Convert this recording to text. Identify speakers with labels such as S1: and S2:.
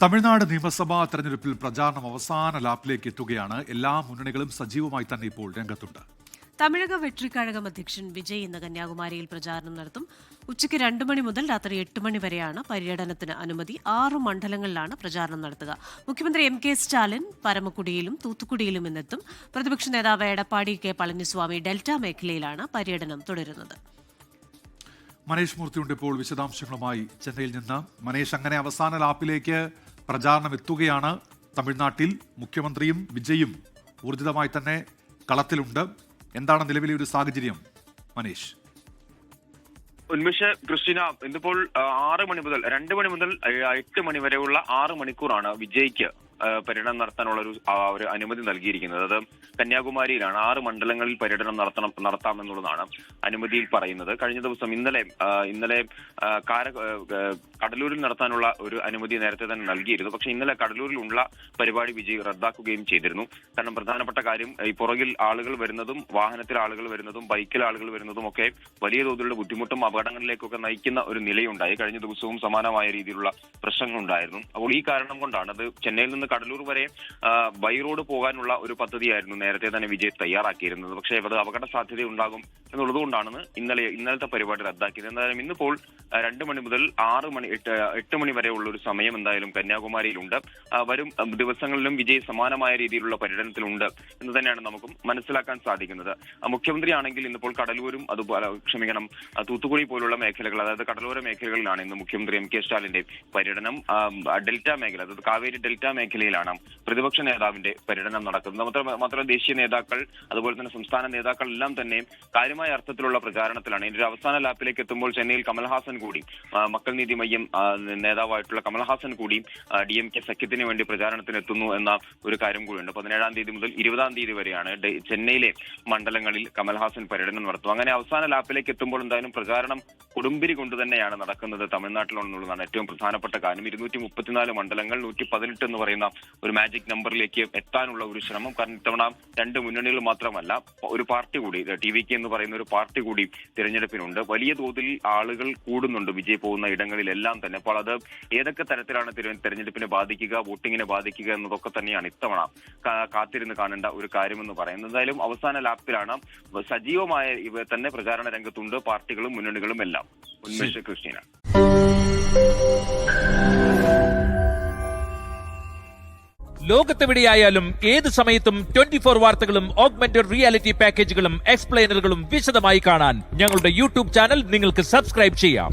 S1: തമിഴ്നാട് നിയമസഭാ തെരഞ്ഞെടുപ്പിൽ പ്രചാരണം അവസാന ലാപ്പിലേക്ക് എത്തുകയാണ്. എല്ലാ മുന്നണികളും സജീവമായി തന്നെ ഇപ്പോൾ രംഗത്തുണ്ട്.
S2: തമിഴക വെട്രിക്കഴകം അധ്യക്ഷൻ വിജയ് ഇന്ന് കന്യാകുമാരിയിൽ പ്രചാരണം നടത്തും. ഉച്ചയ്ക്ക് 2 മണി മുതൽ രാത്രി 8 മണി വരെയാണ് പര്യടനത്തിന് അനുമതി. 6 മണ്ഡലങ്ങളിലാണ് പ്രചാരണം നടത്തുക. മുഖ്യമന്ത്രി എം കെ സ്റ്റാലിൻ പരമക്കുടിയിലും തൂത്തുക്കുടിയിലും ഇന്നെത്തും. പ്രതിപക്ഷ നേതാവ് എടപ്പാടി കെ പളനിസ്വാമി ഡെൽറ്റ മേഖലയിലാണ് പര്യടനം തുടരുന്നത്.
S1: മനേഷ് മൂർത്തിയുണ്ട് ഇപ്പോൾ വിശദാംശങ്ങളുമായി ചെന്നൈയിൽ നിന്ന്. മനേഷ്, അങ്ങനെ അവസാന ലാപ്പിലേക്ക് പ്രചാരണം എത്തുകയാണ്. തമിഴ്നാട്ടിൽ മുഖ്യമന്ത്രിയും വിജയും ഊർജിതമായി തന്നെ കളത്തിലുണ്ട്. എന്താണ് നിലവിലെ ഒരു സാഹചര്യം മനേഷ്?
S3: ഉന്മേഷ്, ക്രിസ്റ്റീന, ഇന്നിപ്പോൾ 6 മണി മുതൽ 2 മണി മുതൽ 8 മണി വരെയുള്ള 6 മണിക്കൂറാണ് വിജയ്ക്ക് പര്യടനം നടത്താനുള്ള ഒരു അനുമതി നൽകിയിരിക്കുന്നത്. അത് കന്യാകുമാരിയിലാണ്. 6 മണ്ഡലങ്ങളിൽ പര്യടനം നടത്താമെന്നുള്ളതാണ് അനുമതിയിൽ പറയുന്നത്. കഴിഞ്ഞ ദിവസം ഇന്നലെ കടലൂരിൽ നടത്താനുള്ള ഒരു അനുമതി നേരത്തെ തന്നെ നൽകിയിരുന്നു. പക്ഷെ ഇന്നലെ കടലൂരിലുള്ള പരിപാടി വിജയ് റദ്ദാക്കുകയും ചെയ്തിരുന്നു. കാരണം പ്രധാനപ്പെട്ട കാര്യം, ഈ പുറകിൽ ആളുകൾ വരുന്നതും വാഹനത്തിൽ ആളുകൾ വരുന്നതും ബൈക്കിൽ ആളുകൾ വരുന്നതും ഒക്കെ വലിയ തോതിലുള്ള ബുദ്ധിമുട്ടും അപകടങ്ങളിലേക്കൊക്കെ നയിക്കുന്ന ഒരു നിലയുണ്ടായി. കഴിഞ്ഞ ദിവസവും സമാനമായ രീതിയിലുള്ള പ്രശ്നങ്ങളുണ്ടായിരുന്നു. അപ്പോൾ ഈ കാരണം കൊണ്ടാണ് അത് ചെന്നൈയിൽ നിന്ന് കടലൂർ വരെ ബൈ റോഡ് പോകാനുള്ള ഒരു പദ്ധതിയായിരുന്നു നേരത്തെ തന്നെ വിജയ് തയ്യാറാക്കിയിരുന്നത്. പക്ഷേ അത് അപകട സാധ്യത ഉണ്ടാകും എന്നുള്ളതുകൊണ്ടാണ് ഇന്നലത്തെ പരിപാടി റദ്ദാക്കിയത്. എന്തായാലും ഇന്നിപ്പോൾ 2 മണി മുതൽ 8 മണി വരെയുള്ള ഒരു സമയം എന്തായാലും കന്യാകുമാരിയിലുണ്ട്. വരും ദിവസങ്ങളിലും വിജയ് സമാനമായ രീതിയിലുള്ള പര്യടനത്തിലുണ്ട് എന്ന് തന്നെയാണ് നമുക്ക് മനസ്സിലാക്കാൻ സാധിക്കുന്നത്. മുഖ്യമന്ത്രിയാണെങ്കിൽ ഇന്നിപ്പോൾ കടലൂരും തൂത്തുക്കുടി പോലുള്ള മേഖലകൾ, അതായത് കടലോര മേഖലകളിലാണ് ഇന്ന് മുഖ്യമന്ത്രി എം കെ സ്റ്റാലിന്റെ പര്യടനം. ഡെൽറ്റ മേഖല, അതായത് കാവേരി ഡെൽറ്റ മേഖലയിലാണ് പ്രതിപക്ഷ നേതാവിന്റെ പര്യടനം നടക്കുന്നത്. മാത്രമല്ല ദേശീയ നേതാക്കൾ അതുപോലെ തന്നെ സംസ്ഥാന നേതാക്കൾ എല്ലാം തന്നെ കാര്യമായ അർത്ഥത്തിലുള്ള പ്രചാരണത്തിലാണ്. ഇതിന്റെ അവസാന ലാപ്പിലേക്ക് എത്തുമ്പോൾ ചെന്നൈയിൽ കമൽഹാസൻ കൂടി, മക്കൾ നീതി മയ്യം നേതാവായിട്ടുള്ള കമൽഹാസൻ കൂടി DMK സഖ്യത്തിന് വേണ്ടി പ്രചാരണത്തിന് എത്തുന്നു എന്ന ഒരു കാര്യം കൂടിയുണ്ട്. 17-ാം തീയതി മുതൽ 20-ാം തീയതി വരെയാണ് ചെന്നൈയിലെ മണ്ഡലങ്ങളിൽ കമൽഹാസൻ പര്യടനം നടത്തും. അങ്ങനെ അവസാന ലാപ്പിലേക്ക് എത്തുമ്പോൾ എന്തായാലും പ്രചാരണം കൊടുമ്പിരി കൊണ്ട് തന്നെയാണ് നടക്കുന്നത് തമിഴ്നാട്ടിലെന്നുള്ളതാണ് ഏറ്റവും പ്രധാനപ്പെട്ട കാര്യം. 234 മണ്ഡലങ്ങൾ 118 എന്ന് പറയുന്ന ഒരു മാജിക് നമ്പറിലേക്ക് എത്താനുള്ള ഒരു ശ്രമം. കാരണം ഇത്തവണ 2 മുന്നണികൾ മാത്രമല്ല, ഒരു പാർട്ടി കൂടി, TVK എന്ന് പറയുന്ന ഒരു പാർട്ടി കൂടി തിരഞ്ഞെടുപ്പിനുണ്ട്. വലിയ തോതിൽ ആളുകൾ കൂടുന്നുണ്ട് വിജയ് പോകുന്ന ഇടങ്ങളിലെല്ലാം തന്നെ. അപ്പോൾ അത് ഏതൊക്കെ തരത്തിലാണ് തെരഞ്ഞെടുപ്പിനെ ബാധിക്കുക, വോട്ടിങ്ങിനെ ബാധിക്കുക എന്നതൊക്കെ തന്നെയാണ് ഇത്തവണ കാത്തിരുന്ന് കാണേണ്ട ഒരു കാര്യമെന്ന് പറയുന്നത്. എന്തായാലും അവസാന ലാപ്പിലാണ്. സജീവമായ ഇവ തന്നെ പ്രചാരണ രംഗത്തുണ്ട് പാർട്ടികളും മുന്നണികളും എല്ലാം. ഉന്മേഷ, ക്രിസ്റ്റീന.
S4: ലോകത്തെവിടെയായാലും ഏത് സമയത്തും 24 വാർത്തകളും ഓഗ്മെന്റഡ് റിയാലിറ്റി പാക്കേജുകളും എക്സ്പ്ലെയിനറുകളും വിശദമായി കാണാൻ ഞങ്ങളുടെ YouTube ചാനൽ നിങ്ങൾക്ക് സബ്സ്ക്രൈബ് ചെയ്യാം.